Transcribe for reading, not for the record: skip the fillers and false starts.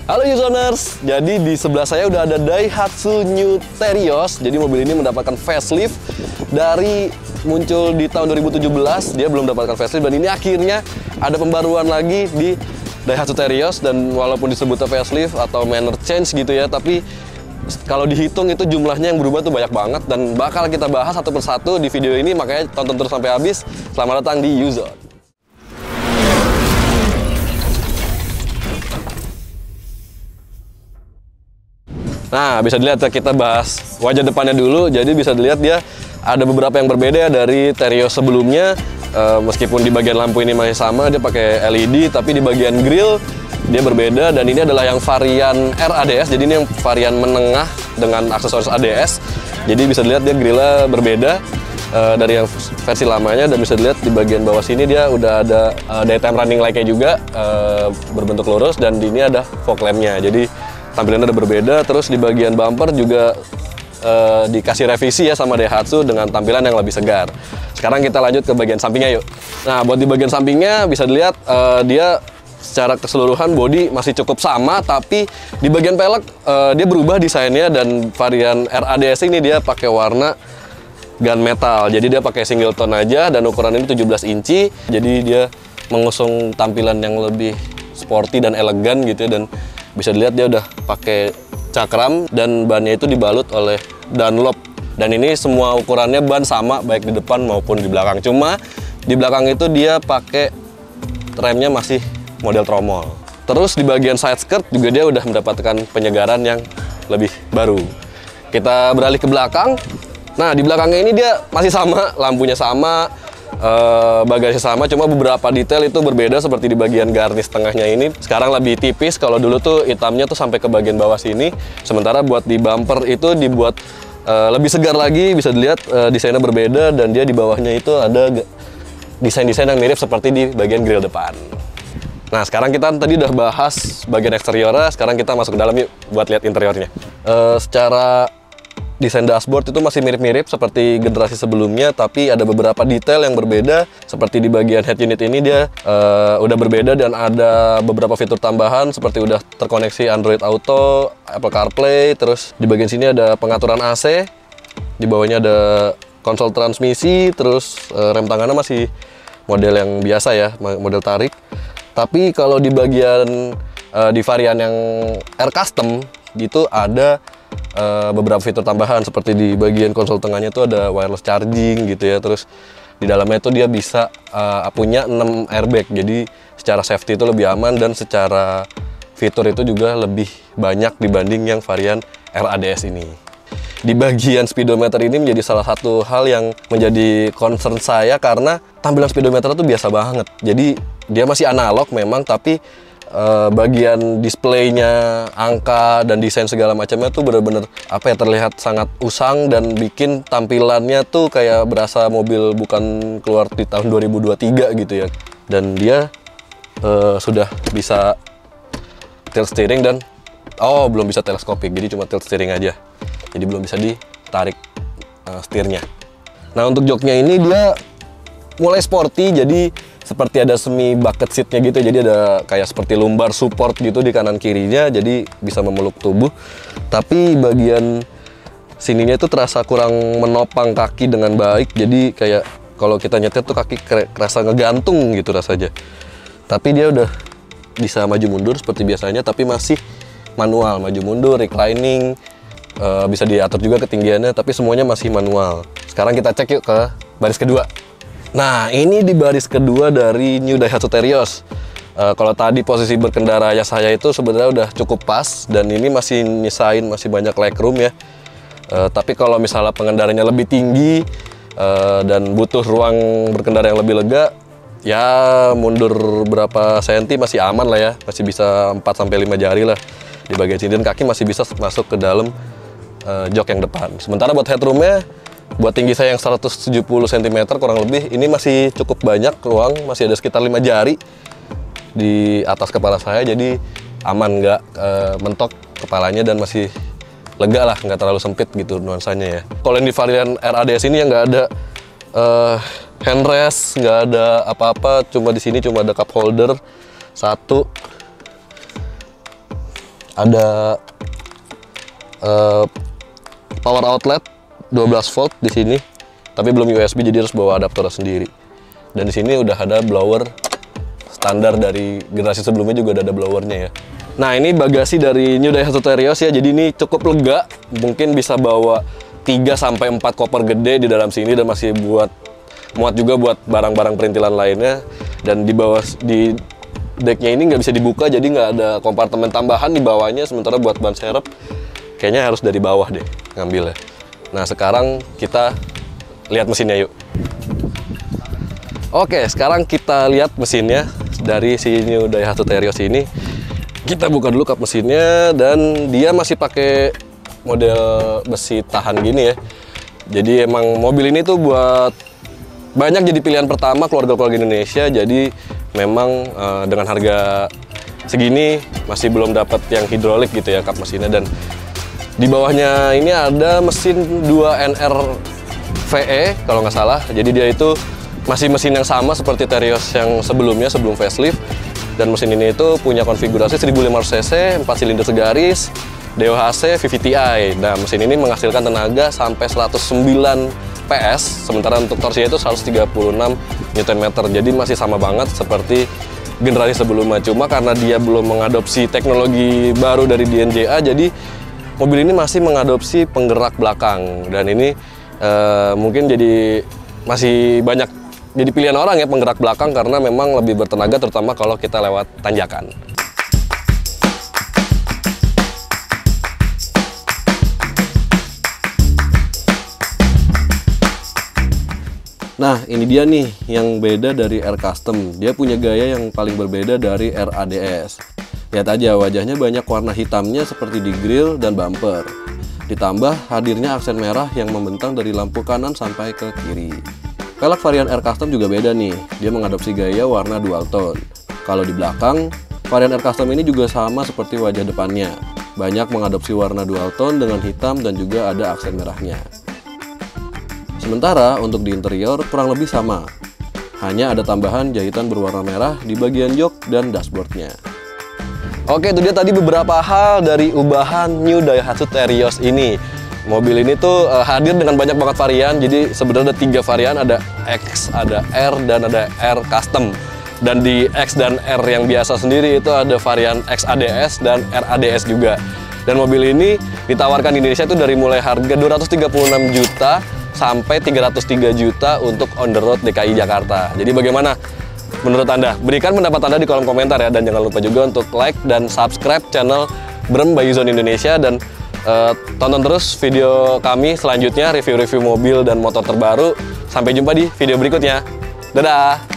Halo Usoners, jadi di sebelah saya udah ada Daihatsu New Terios. Jadi mobil ini mendapatkan facelift dari muncul di tahun 2017. Dia belum mendapatkan facelift dan ini akhirnya ada pembaruan lagi di Daihatsu Terios. Dan walaupun disebutnya facelift atau manner change gitu ya, tapi kalau dihitung itu jumlahnya yang berubah tuh banyak banget. Dan bakal kita bahas satu persatu di video ini, makanya tonton terus sampai habis. Selamat datang di Uzone. Nah, bisa dilihat ya, kita bahas wajah depannya dulu. Jadi bisa dilihat dia ada beberapa yang berbeda ya dari Terios sebelumnya. Meskipun di bagian lampu ini masih sama, dia pakai LED, tapi di bagian grill dia berbeda. Dan ini adalah yang varian RADS, jadi ini yang varian menengah dengan aksesoris ADS. Jadi bisa dilihat dia grillnya berbeda dari yang versi lamanya. Dan bisa dilihat di bagian bawah sini dia udah ada daytime running light-nya juga berbentuk lurus. Dan di ini ada fog lamp-nya, jadi tampilannya udah berbeda. Terus di bagian bumper juga dikasih revisi ya sama Daihatsu dengan tampilan yang lebih segar. Sekarang kita lanjut ke bagian sampingnya yuk. Nah, buat di bagian sampingnya bisa dilihat dia secara keseluruhan bodi masih cukup sama, tapi di bagian pelek dia berubah desainnya. Dan varian RADS ini dia pakai warna gunmetal, jadi dia pakai single tone aja dan ukuran ini 17 inci. Jadi dia mengusung tampilan yang lebih sporty dan elegan gitu ya. Dan bisa dilihat dia udah pakai cakram dan bannya itu dibalut oleh Dunlop. Dan ini semua ukurannya ban sama baik di depan maupun di belakang. Cuma di belakang itu dia pakai remnya masih model tromol. Terus di bagian side skirt juga dia udah mendapatkan penyegaran yang lebih baru. Kita beralih ke belakang. Nah, di belakangnya ini dia masih sama, lampunya sama, bagasi sama, cuma beberapa detail itu berbeda. Seperti di bagian garnish tengahnya ini sekarang lebih tipis. Kalau dulu tuh hitamnya tuh sampai ke bagian bawah sini. Sementara buat di bumper itu dibuat lebih segar lagi. Bisa dilihat desainnya berbeda. Dan dia di bawahnya itu ada desain-desain yang mirip seperti di bagian grill depan. Nah, sekarang kita tadi udah bahas bagian eksteriornya. Sekarang kita masuk ke dalam yuk buat lihat interiornya. Secara desain dashboard itu masih mirip-mirip seperti generasi sebelumnya, tapi ada beberapa detail yang berbeda. Seperti di bagian head unit ini dia udah berbeda dan ada beberapa fitur tambahan seperti udah terkoneksi Android Auto, Apple CarPlay. Terus di bagian sini ada pengaturan AC, di bawahnya ada konsol transmisi. Terus rem tangannya masih model yang biasa ya, model tarik. Tapi kalau di bagian di varian yang R Custom gitu ada beberapa fitur tambahan. Seperti di bagian konsol tengahnya itu ada wireless charging gitu ya. Terus di dalamnya itu dia bisa punya 6 airbag, jadi secara safety itu lebih aman dan secara fitur itu juga lebih banyak dibanding yang varian RADS ini. Di bagian speedometer ini menjadi salah satu hal yang menjadi concern saya karena tampilan speedometer itu biasa banget. Jadi dia masih analog memang, tapi bagian displaynya, angka dan desain segala macamnya tuh bener-bener apa ya, terlihat sangat usang dan bikin tampilannya tuh kayak berasa mobil bukan keluar di tahun 2023 gitu ya. Dan dia sudah bisa tilt steering dan belum bisa teleskopik, jadi cuma tilt steering aja. Jadi belum bisa ditarik setirnya. Nah, untuk joknya ini dia mulai sporty, jadi seperti ada semi bucket seatnya gitu. Jadi ada kayak seperti lumbar support gitu di kanan kirinya, jadi bisa memeluk tubuh. Tapi bagian sininya itu terasa kurang menopang kaki dengan baik. Jadi kayak kalau kita nyetir tuh kaki kerasa ngegantung gitu rasanya. Tapi dia udah bisa maju mundur seperti biasanya, tapi masih manual, maju mundur, reclining, bisa diatur juga ketinggiannya, tapi semuanya masih manual. Sekarang kita cek yuk ke baris kedua. Nah, ini di baris kedua dari New Daihatsu Terios. Kalau tadi posisi berkendara saya itu sebenarnya udah cukup pas, dan ini masih nyisain masih banyak legroom ya. Tapi kalau misalnya pengendaranya lebih tinggi dan butuh ruang berkendara yang lebih lega, ya mundur berapa senti masih aman lah ya. Masih bisa 4-5 jari lah di bagian sini, dan kaki masih bisa masuk ke dalam jok yang depan. Sementara buat headroomnya, buat tinggi saya yang 170 cm kurang lebih, ini masih cukup banyak ruang, masih ada sekitar 5 jari di atas kepala saya, jadi aman, nggak mentok kepalanya dan masih lega lah, nggak terlalu sempit gitu nuansanya ya. Kalau yang di varian RADS ini yang nggak ada handrest, nggak ada apa-apa, cuma di sini cuma ada cup holder satu. Ada power outlet 12 volt di sini, tapi belum USB, jadi harus bawa adaptor sendiri. Dan di sini udah ada blower standar dari generasi sebelumnya, juga ada blowernya ya. Nah, ini bagasi dari New Daihatsu Terios ya, jadi ini cukup lega, mungkin bisa bawa 3-4 koper gede di dalam sini, dan masih muat juga buat barang-barang perintilan lainnya. Dan di bawah, di decknya ini nggak bisa dibuka, jadi nggak ada kompartemen tambahan di bawahnya. Sementara buat ban serep kayaknya harus dari bawah deh ngambilnya. Nah, sekarang kita lihat mesinnya yuk. Oke, sekarang kita lihat mesinnya dari si New Daihatsu Terios ini. Kita buka dulu kap mesinnya, dan dia masih pakai model besi tahan gini ya. Jadi emang mobil ini tuh buat banyak jadi pilihan pertama keluarga-keluarga Indonesia. Jadi memang dengan harga segini masih belum dapat yang hidrolik gitu ya kap mesinnya. Dan di bawahnya ini ada mesin 2NR VE kalau nggak salah. Jadi dia itu masih mesin yang sama seperti Terios yang sebelumnya, sebelum facelift. Dan mesin ini itu punya konfigurasi 1500 cc, 4 silinder segaris, DOHC, VVTi. Nah, mesin ini menghasilkan tenaga sampai 109 PS, sementara untuk torsinya itu 136 Nm. Jadi masih sama banget seperti generasi sebelumnya. Cuma karena dia belum mengadopsi teknologi baru dari DNGA, jadi mobil ini masih mengadopsi penggerak belakang. Dan ini mungkin jadi masih banyak jadi pilihan orang ya penggerak belakang, karena memang lebih bertenaga, terutama kalau kita lewat tanjakan. Nah, ini dia nih yang beda dari R Custom. Dia punya gaya yang paling berbeda dari RADS. Lihat aja, wajahnya banyak warna hitamnya seperti di grill dan bumper. Ditambah hadirnya aksen merah yang membentang dari lampu kanan sampai ke kiri. Velg varian R Custom juga beda nih, dia mengadopsi gaya warna dual tone. Kalau di belakang, varian R Custom ini juga sama seperti wajah depannya. Banyak mengadopsi warna dual tone dengan hitam dan juga ada aksen merahnya. Sementara untuk di interior kurang lebih sama. Hanya ada tambahan jahitan berwarna merah di bagian jok dan dashboardnya. Oke, itu dia tadi beberapa hal dari ubahan New Daihatsu Terios ini. Mobil ini tuh hadir dengan banyak banget varian, jadi sebenarnya ada 3 varian, ada X, ada R, dan ada R Custom. Dan di X dan R yang biasa sendiri itu ada varian XADS dan RADS juga. Dan mobil ini ditawarkan di Indonesia itu dari mulai harga 236 juta sampai 303 juta untuk on the road DKI Jakarta. Jadi bagaimana menurut Anda? Berikan pendapat Anda di kolom komentar ya, dan jangan lupa juga untuk like dan subscribe channel Brem by Yuzon Indonesia, dan tonton terus video kami selanjutnya, review-review mobil dan motor terbaru. Sampai jumpa di video berikutnya. Dadah!